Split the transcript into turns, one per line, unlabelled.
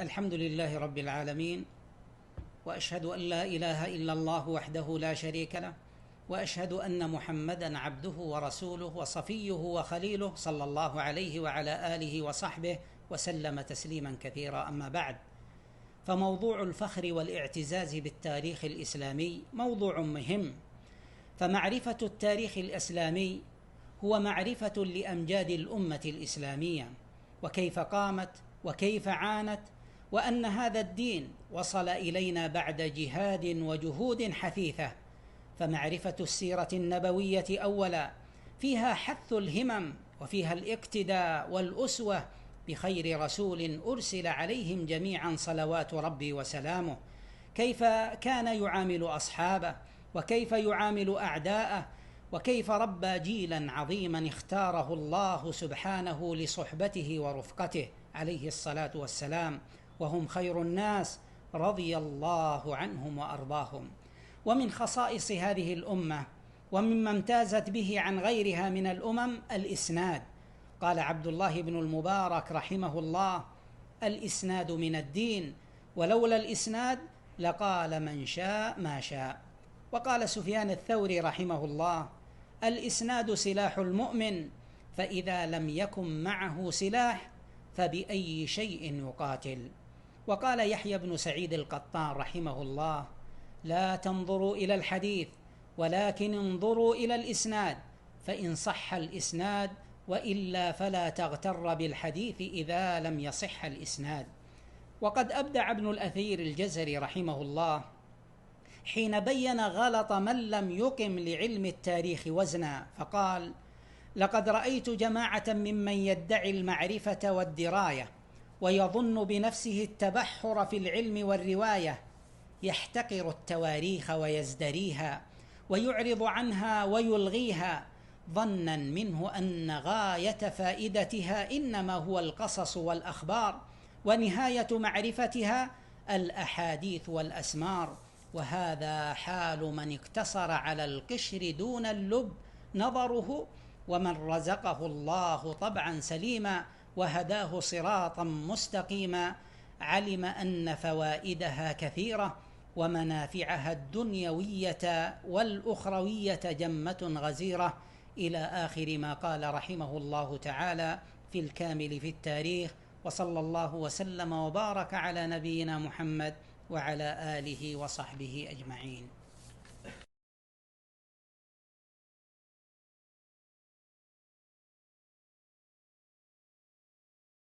الحمد لله رب العالمين، وأشهد أن لا إله إلا الله وحده لا شريك له، وأشهد أن محمدًا عبده ورسوله وصفيه وخليله صلى الله عليه وعلى آله وصحبه وسلم تسليمًا كثيرًا. أما بعد، فموضوع الفخر والاعتزاز بالتاريخ الإسلامي موضوع مهم. فمعرفة التاريخ الإسلامي هو معرفة لأمجاد الأمة الإسلامية، وكيف قامت وكيف عانت، وأن هذا الدين وصل إلينا بعد جهاد وجهود حثيثة. فمعرفة السيرة النبوية أولا فيها حث الهمم، وفيها الاقتداء والأسوة بخير رسول أرسل عليهم جميعا صلوات ربي وسلامه، كيف كان يعامل أصحابه، وكيف يعامل أعداءه، وكيف ربى جيلا عظيما اختاره الله سبحانه لصحبته ورفقته عليه الصلاة والسلام، وهم خير الناس رضي الله عنهم وأرضاهم. ومن خصائص هذه الأمة ومما امتازت به عن غيرها من الأمم الإسناد. قال عبد الله بن المبارك رحمه الله: الإسناد من الدين، ولولا الإسناد لقال من شاء ما شاء. وقال سفيان الثوري رحمه الله: الإسناد سلاح المؤمن، فإذا لم يكن معه سلاح فبأي شيء يقاتل. وقال يحيى بن سعيد القطان رحمه الله: لا تنظروا إلى الحديث، ولكن انظروا إلى الإسناد، فإن صح الإسناد، وإلا فلا تغتر بالحديث إذا لم يصح الإسناد. وقد أبدع ابن الأثير الجزري رحمه الله حين بين غلط من لم يقم لعلم التاريخ وزنا، فقال: لقد رأيت جماعة ممن يدعي المعرفة والدراية ويظن بنفسه التبحر في العلم والرواية يحتقر التواريخ ويزدريها ويعرض عنها ويلغيها، ظنا منه أن غاية فائدتها إنما هو القصص والأخبار، ونهاية معرفتها الأحاديث والأسمار. وهذا حال من اقتصر على القشر دون اللب نظره، ومن رزقه الله طبعا سليما وهداه صراطا مستقيما علم أن فوائدها كثيرة، ومنافعها الدنيوية والأخروية جمة غزيرة، إلى آخر ما قال رحمه الله تعالى في الكامل في التاريخ. وصلى الله وسلم وبارك على نبينا محمد وعلى آله وصحبه أجمعين.